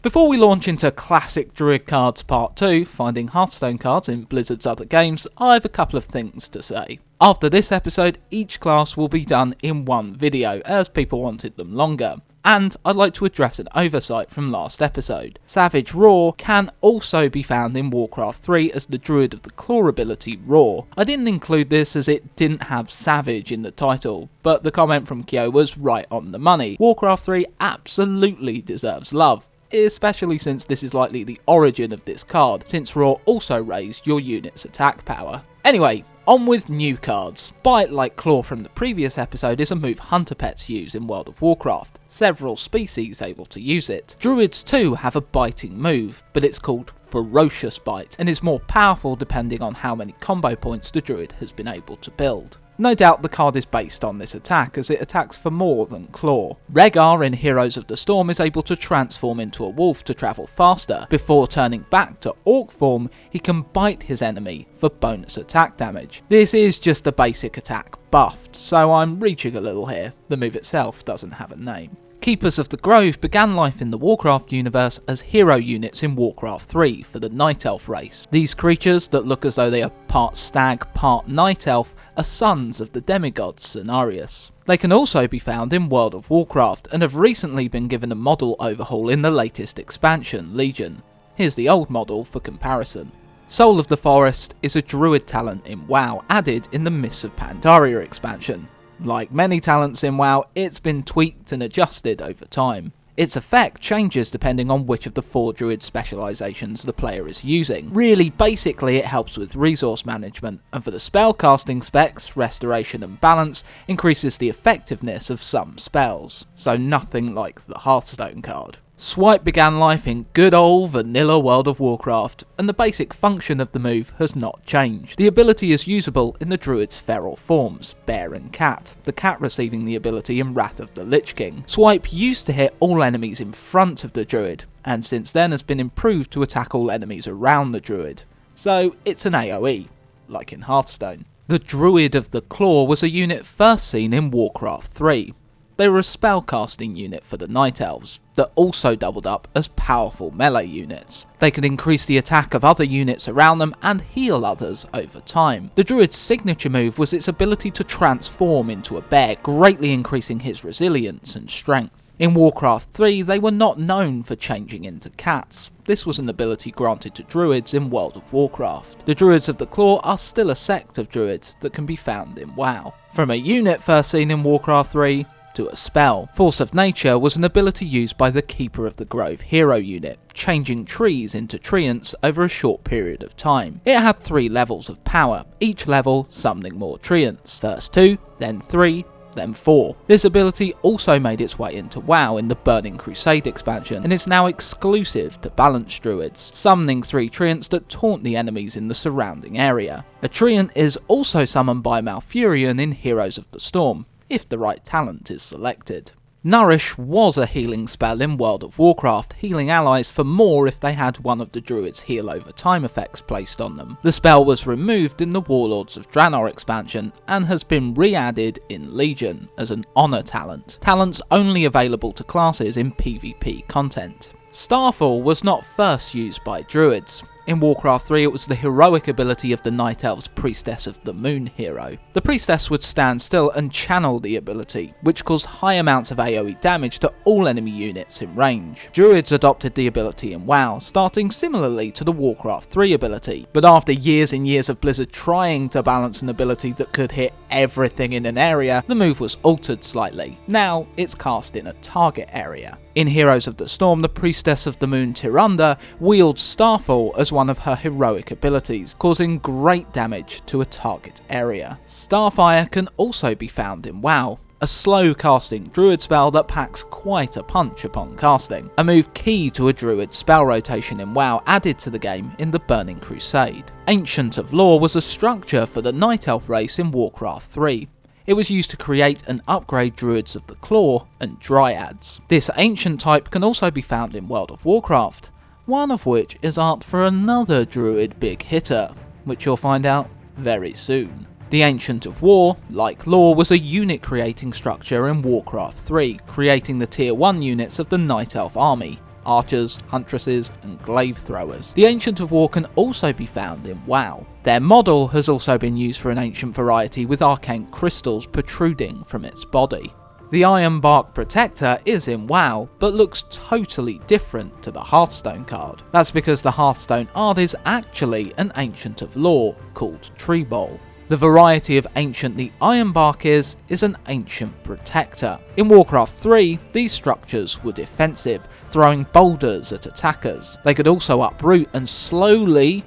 Before we launch into classic Druid cards part 2, finding Hearthstone cards in Blizzard's other games, I have a couple of things to say. After this episode, each class will be done in one video, as people wanted them longer. And I'd like to address an oversight from last episode. Savage Roar can also be found in Warcraft 3 as the Druid of the Claw ability Roar. I didn't include this as it didn't have Savage in the title, but the comment from Kyo was right on the money. Warcraft 3 absolutely deserves love, especially since this is likely the origin of this card, since Roar also raised your unit's attack power. Anyway, on with new cards. Bite, like Claw from the previous episode, is a move hunter pets use in World of Warcraft. Several species able to use it. Druids too have a biting move, but it's called Ferocious Bite, and is more powerful depending on how many combo points the Druid has been able to build. No doubt the card is based on this attack, as it attacks for more than Claw. Rehgar in Heroes of the Storm is able to transform into a wolf to travel faster. Before turning back to Orc form, he can bite his enemy for bonus attack damage. This is just a basic attack buffed, so I'm reaching a little here. The move itself doesn't have a name. Keepers of the Grove began life in the Warcraft universe as hero units in Warcraft 3 for the Night Elf race. These creatures, that look as though they are part stag, part night elf, are sons of the demigod Cenarius. They can also be found in World of Warcraft, and have recently been given a model overhaul in the latest expansion, Legion. Here's the old model for comparison. Soul of the Forest is a druid talent in WoW, added in the Mists of Pandaria expansion. Like many talents in WoW, it's been tweaked and adjusted over time. Its effect changes depending on which of the 4 druid specializations the player is using. Really, basically it helps with resource management, and for the spellcasting specs, restoration and balance increases the effectiveness of some spells. So nothing like the Hearthstone card. Swipe began life in good old vanilla World of Warcraft, and the basic function of the move has not changed. The ability is usable in the Druid's feral forms, Bear and Cat, the cat receiving the ability in Wrath of the Lich King. Swipe used to hit all enemies in front of the Druid, and since then has been improved to attack all enemies around the Druid. So it's an AoE, like in Hearthstone. The Druid of the Claw was a unit first seen in Warcraft 3. They were a spellcasting unit for the Night Elves, that also doubled up as powerful melee units. They could increase the attack of other units around them and heal others over time. The Druid's signature move was its ability to transform into a bear, greatly increasing his resilience and strength. In Warcraft 3, they were not known for changing into cats. This was an ability granted to Druids in World of Warcraft. The Druids of the Claw are still a sect of Druids that can be found in WoW. From a unit first seen in Warcraft 3, to a spell. Force of Nature was an ability used by the Keeper of the Grove hero unit, changing trees into treants over a short period of time. It had 3 levels of power, each level summoning more treants. First 2, then 3, then 4. This ability also made its way into WoW in the Burning Crusade expansion, and is now exclusive to balanced druids, summoning 3 treants that taunt the enemies in the surrounding area. A treant is also summoned by Malfurion in Heroes of the Storm, if the right talent is selected. Nourish was a healing spell in World of Warcraft, healing allies for more if they had one of the Druid's heal over time effects placed on them. The spell was removed in the Warlords of Draenor expansion, and has been re-added in Legion as an honour talent. Talents only available to classes in PvP content. Starfall was not first used by Druids. In Warcraft 3 it was the heroic ability of the Night Elves Priestess of the Moon hero. The Priestess would stand still and channel the ability, which caused high amounts of AoE damage to all enemy units in range. Druids adopted the ability in WoW, starting similarly to the Warcraft 3 ability, but after years and years of Blizzard trying to balance an ability that could hit everything in an area, the move was altered slightly. Now it's cast in a target area. In Heroes of the Storm, the Priestess of the Moon Tyrande wields Starfall as one of her heroic abilities, causing great damage to a target area. Starfire can also be found in WoW, a slow casting druid spell that packs quite a punch upon casting, a move key to a druid spell rotation in WoW added to the game in the Burning Crusade. Ancient of Lore was a structure for the Night Elf race in Warcraft 3. It was used to create and upgrade Druids of the Claw and Dryads. This ancient type can also be found in World of Warcraft, one of which is art for another Druid big hitter, which you'll find out very soon. The Ancient of War, like Lore, was a unit creating structure in Warcraft 3, creating the tier 1 units of the Night Elf army, archers, huntresses and glaive throwers. The Ancient of War can also be found in WoW. Their model has also been used for an ancient variety with arcane crystals protruding from its body. The Ironbark Protector is in WoW, but looks totally different to the Hearthstone card. That's because the Hearthstone art is actually an Ancient of Lore called Treeball. The variety of Ancient the Ironbark is an Ancient Protector. In Warcraft 3, these structures were defensive, throwing boulders at attackers. They could also uproot and slowly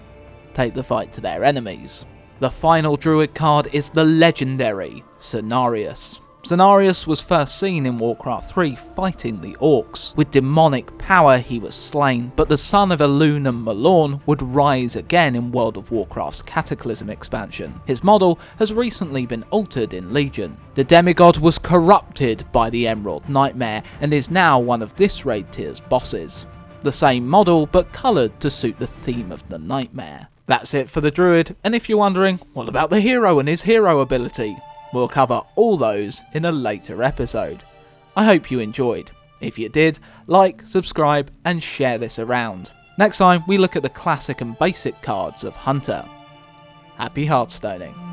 take the fight to their enemies. The final Druid card is the legendary Cenarius. Cenarius was first seen in Warcraft 3 fighting the Orcs. With demonic power he was slain, but the son of Elune and Malorn would rise again in World of Warcraft's Cataclysm expansion. His model has recently been altered in Legion. The demigod was corrupted by the Emerald Nightmare and is now one of this raid tier's bosses. The same model but coloured to suit the theme of the Nightmare. That's it for the Druid, and if you're wondering, what about the hero and his hero ability? We'll cover all those in a later episode. I hope you enjoyed. If you did, like, subscribe and share this around. Next time we look at the classic and basic cards of Hunter. Happy Hearthstoning.